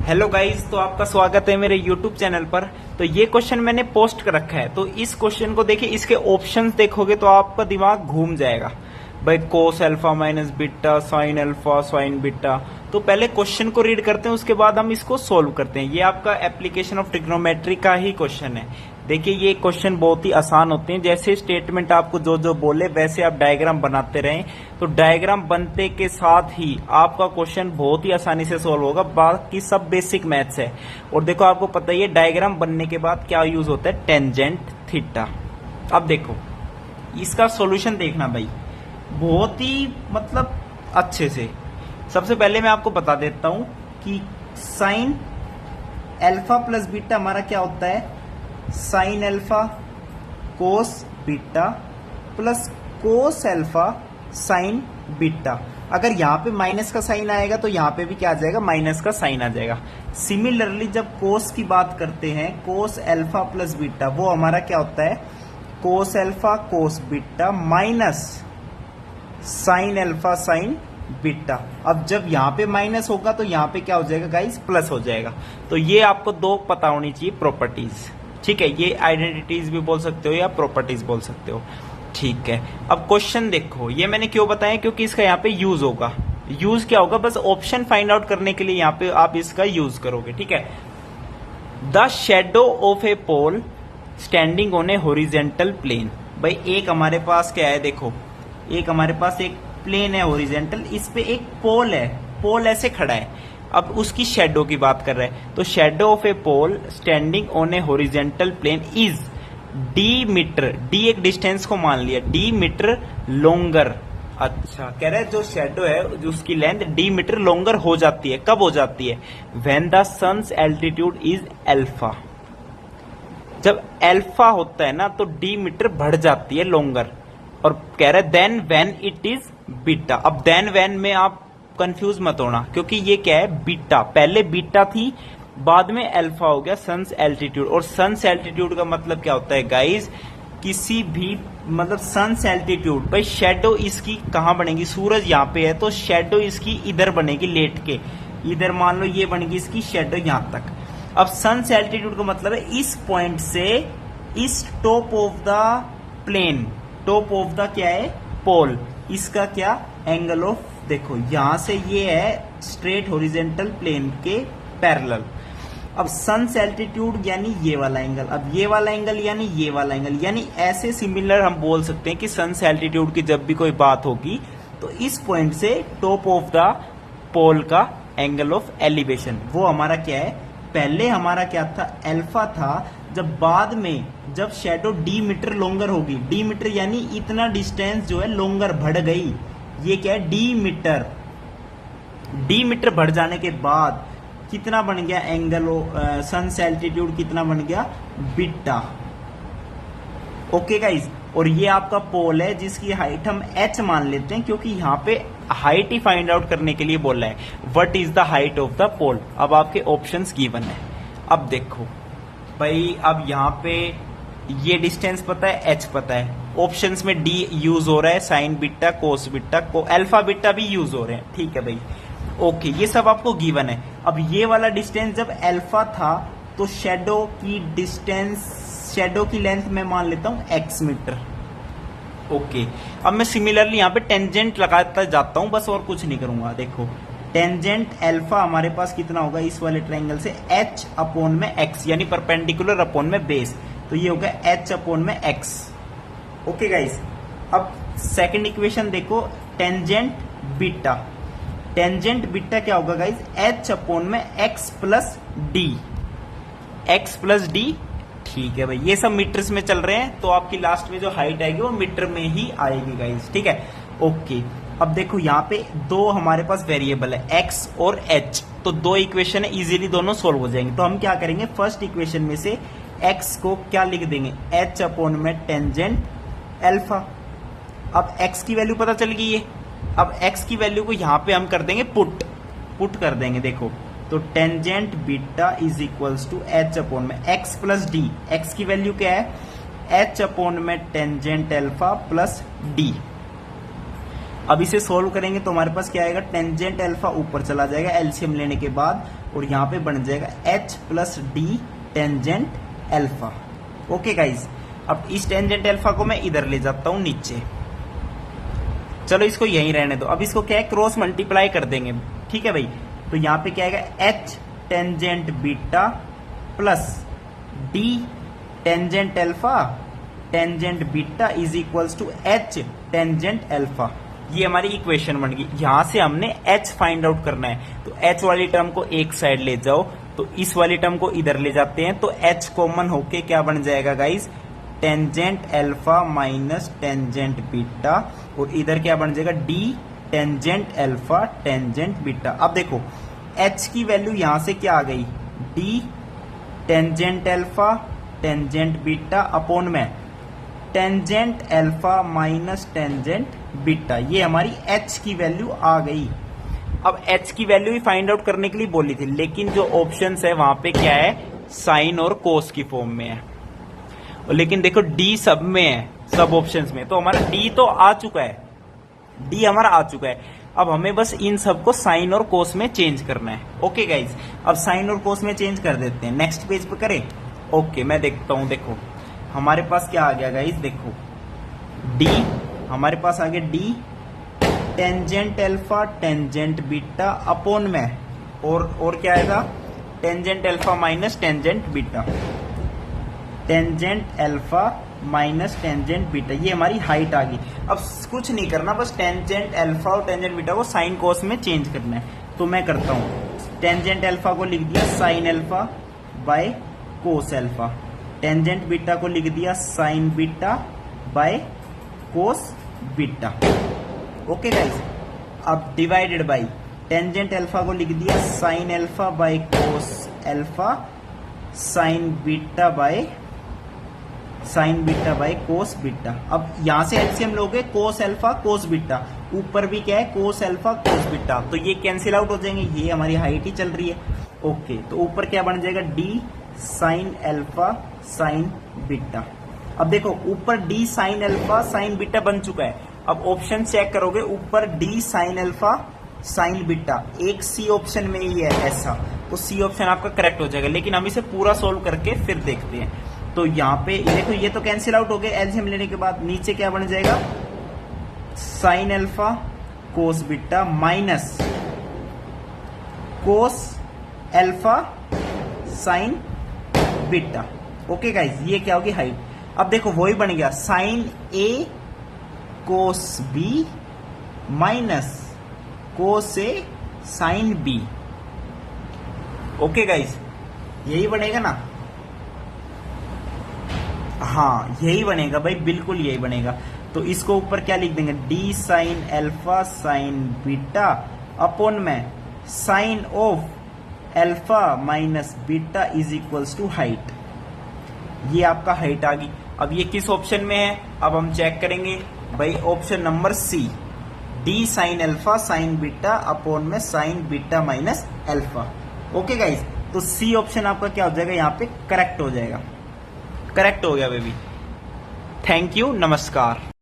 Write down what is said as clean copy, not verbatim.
Hello guys, तो आपका स्वागत है मेरे यूट्यूब चैनल पर। तो ये क्वेश्चन मैंने पोस्ट कर रखा है, तो इस क्वेश्चन को देखिए, इसके ऑप्शंस देखोगे तो आपका दिमाग घूम जाएगा। भाई cos alpha minus beta, sign alpha, sine beta. तो पहले क्वेश्चन को रीड करते हैं, उसके बाद हम इसको सोल्व करते हैं। ये आपका एप्लीकेशन ऑफ ट्रिग्नोमेट्री का ही क्वेश्चन है। देखिए ये क्वेश्चन बहुत ही आसान होते हैं, जैसे स्टेटमेंट आपको जो जो बोले वैसे आप डायग्राम बनाते रहें, तो डायग्राम बनते के साथ ही आपका क्वेश्चन बहुत ही आसानी से सोल्व होगा। बाकी सब बेसिक मैथ्स है। और देखो आपको पता ही है डायग्राम बनने के बाद क्या यूज होता है, टेंजेंट थीटा। अब देखो इसका सॉल्यूशन देखना भाई, बहुत ही मतलब अच्छे से। सबसे पहले मैं आपको बता देता हूं कि साइन अल्फा प्लस बीटा हमारा क्या होता है, sine alpha cos beta plus cos alpha sine beta. अगर यहां पे माइनस का साइन आएगा तो यहां पे भी क्या आ जाएगा, माइनस का साइन आ जाएगा। सिमिलरली जब कोस की बात करते हैं, कोस अल्फा प्लस बीटा, वो हमारा क्या होता है, cos alpha cos beta minus sign alpha sine beta. अब जब यहां पे माइनस होगा तो यहां पे क्या हो जाएगा गाइस, प्लस हो जाएगा। तो ये आपको दो पता होनी चाहिए प्रॉपर्टीज, ठीक है। ये आइडेंटिटीज भी बोल सकते हो या प्रॉपर्टीज बोल सकते हो, ठीक है। अब क्वेश्चन देखो, ये मैंने क्यों बताया, क्योंकि इसका यहाँ पे यूज होगा। यूज क्या होगा, बस ऑप्शन फाइंड आउट करने के लिए यहाँ पे आप इसका यूज करोगे, ठीक है। The shadow of a pole standing on a horizontal plane. भाई एक हमारे पास क्या है, देखो एक हमारे पास एक प्लेन है हॉरिजेंटल, इस पे एक पोल है, पोल ऐसे खड़ा है। अब उसकी शेडो की बात कर रहे हैं, तो shadow of a pole standing on a horizontal plane is D metre, D एक डिस्टेंस को मान लिया, डी मीटर लोंगर। अच्छा कह रहे हैं जो शेडो है जो उसकी लेंथ डी मीटर लोंगर हो जाती है, कब हो जाती है, when the sun's altitude is alpha. जब अल्फा होता है ना तो डी मीटर बढ़ जाती है लोंगर। और कह रहे then when it is beta. अब देन व्हेन में आप कंफ्यूज मत होना, क्योंकि ये क्या है, बीटा। पहले बीटा थी, बाद में अल्फा हो गया सन्स एल्टीट्यूड। और सन्स एल्टीट्यूड का मतलब क्या होता है गाइस, किसी भी मतलब सन्स एल्टीट्यूड, भाई शेडो इसकी कहां बनेगी, सूरज यहां पे है तो शेडो इसकी इधर बनेगी लेट के, इधर मान लो ये बनेगी इसकी शेडो यहां तक। अब सन्स एल्टीट्यूड का मतलब है इस पॉइंट से इस top of the plane, top of the क्या है, पोल, इसका क्या एंगल ऑफ, देखो यहां से ये है स्ट्रेट हॉरिजेंटल प्लेन के पैरेलल। अब सन्स एल्टीट्यूड यानी ये वाला एंगल, अब ये वाला एंगल यानी ये वाला एंगल, यानी ऐसे सिमिलर हम बोल सकते हैं कि सन्स एल्टीट्यूड की जब भी कोई बात होगी तो इस पॉइंट से टॉप ऑफ द पोल का एंगल ऑफ एलिवेशन वो हमारा क्या है, पहले हमारा क्या था, अल्फा था। जब बाद में जब शेडो डी मीटर लोंगर होगी, डी मीटर यानी इतना डिस्टेंस जो है लोंगर बढ़ गई, ये क्या है, डी मीटर। डी मीटर बढ़ जाने के बाद कितना बन गया एंगल, सन्स एल्टीट्यूड कितना बन गया, बीटा। ओके गाइस, और ये आपका पोल है जिसकी हाइट हम h मान लेते हैं, क्योंकि यहाँ पे हाइट ही फाइंड आउट करने के लिए बोला है, what is the height of the pole. अब आपके ऑप्शंस गिवन है। अब देखो भाई, अब यहाँ पे ये डिस्टेंस पता है, h पता है, ऑप्शंस में d यूज हो रहा है, साइन बीटा कोस बीटा को अल्फा बीटा भी यूज हो रहे हैं, ठीक है भाई। ओके ये सब आपको गिवन है। अब ये वाला डिस्टेंस जब अल्फा था तो शेडो की डिस्टेंस, शेडो की लेंथ मैं मान लेता हूं x मीटर। ओके अब मैं सिमिलरली यहां पे टेंजेंट लगाता जाता हूं बस, और कुछ नहीं करूंगा। देखो टेंजेंट अल्फा हमारे पास कितना होगा, इस वाले ट्रायंगल से h अपॉन में x, यानी परपेंडिकुलर अपॉन में बेस, तो ये होगा h अपॉन में x। ओके गाइस, अब सेकंड इक्वेशन देखो, टेंजेंट बीटा, टेंजेंट बीटा क्या होगा गाइस, h अपॉन में x plus D, x plus D, ठीक है भाई। ये सब मीटर्स में चल रहे हैं, तो आपकी लास्ट में जो हाइट आएगी वो मीटर में ही आएगी गाइस, ठीक है। ओके अब देखो यहाँ पे दो हमारे पास वेरिएबल है x और h, तो दो इक्वेशन है, इजीली दोनों सोल्व हो जाएंगे। तो हम क्या करेंगे, फर्स्ट इक्वेशन में से x को क्या लिख देंगे, h अपॉन में टेंजेंट अल्फा। अब x की वैल्यू पता चल गई है, अब x की वैल्यू को यहां पे हम कर देंगे पुट कर देंगे। देखो तो tangent beta is equals to h upon में x प्लस डी, x की वैल्यू क्या है, h अपॉन में टेंजेंट अल्फा प्लस डी। अब इसे सोल्व करेंगे तो हमारे पास क्या आएगा, टेंजेंट अल्फा ऊपर चला जाएगा एलसीएम लेने के बाद, और यहाँ पे बन जाएगा h plus D tangent alpha. Okay guys, अब इस टेंजेंट अल्फा को मैं इधर ले जाता हूं नीचे, चलो इसको यहीं रहने दो। अब इसको क्या है, क्रॉस मल्टीप्लाई कर देंगे, ठीक है भाई। तो यहाँ पे क्या आएगा, h tangent beta plus D tangent alpha tangent beta is equals to h tangent alpha. ये हमारी इक्वेशन बन गई। यहां से हमने h फाइंड आउट करना है, तो h वाली टर्म को एक साइड ले जाओ, तो इस वाली टर्म को इधर ले जाते हैं, तो h कॉमन होके क्या बन जाएगा guys, tangent alpha minus tangent beta, और इधर क्या बन जाएगा, D tangent alpha tangent beta. अब देखो h की वैल्यू यहां से क्या आ गई, D tangent alpha tangent beta upon में tangent alpha minus tangent beta, ये हमारी h की वैल्यू आ गई। अब h की वैल्यू ही फाइंड आउट करने के लिए बोली थी, लेकिन जो ऑप्शंस है वहां पे क्या है, साइन और कोस की फॉर्म में है, लेकिन देखो d सब में है, सब ऑप्शंस में, तो हमारा d तो आ चुका है, d हमारा आ चुका है। अब हमें बस इन सबको साइन और कोस में चेंज करना है। ओके गाइज, अब साइन और कोस में चेंज कर देते हैं, नेक्स्ट पेज पे करें। ओके मैं देखता हूं, देखो हमारे पास क्या आ गया गाइज, देखो d हमारे पास आ गया d tangent alpha tangent beta upon में, और क्या आएगा, tangent alpha minus tangent beta, tangent alpha minus tangent beta, ये हमारी हाइट आ गई। अब कुछ नहीं करना, बस टेंजेंट अल्फा और टेंजेंट बीटा को साइन कोस में चेंज करना है। तो मैं करता हूं, टेंजेंट अल्फा को लिख दिया sine alpha by cos alpha, tangent beta को लिख दिया sign beta by cos beta. Okay guys, अब डिवाइडेड बाय टेंजेंट अल्फा को लिख दिया sine alpha by cos alpha sine beta by cos beta. अब यहां से एलसीएम लोगे कोस अल्फा कोस बीटा, ऊपर भी क्या है, कोस अल्फा कोस बीटा, तो ये कैंसिल आउट हो जाएंगे, ये हमारी हाइट ही चल रही है। ओके, तो ऊपर क्या बन जाएगा, D sine alpha sine beta. अब देखो ऊपर D sine alpha sine beta बन चुका है। अब ऑप्शन चेक करोगे, ऊपर D sine alpha sine beta, एक सी ऑप्शन में ही है ऐसा, तो सी ऑप्शन आपका करेक्ट हो जाएगा। लेकिन हम इसे पूरा सोल्व करके फिर देखते हैं। तो यहाँ पे देखो ये तो कैंसिल आउट हो गए एलसीएम लेने के बाद, नीचे क्या बन जाएगा, sine alpha cos beta minus cos alpha sine beta. Okay guys, ये क्या होगी, हाइट। अब देखो वही बन गया, साइन ए कोस बी माइनस कोस ए साइन बी। ओके गाइज, यही बनेगा ना, हाँ यही बनेगा भाई, बिल्कुल यही बनेगा। तो इसको ऊपर क्या लिख देंगे, D sine alpha sine beta upon में sine of alpha minus beta is equals to height. ये आपका हाइट आ गई। अब ये किस ऑप्शन में है, अब हम चेक करेंगे भाई, option number C, D sine alpha sine beta upon में sine beta minus alpha. Okay guys, तो सी ऑप्शन आपका क्या हो जाएगा, यहाँ पे करेक्ट हो जाएगा। करेक्ट हो गया बेबी। थैंक यू, नमस्कार।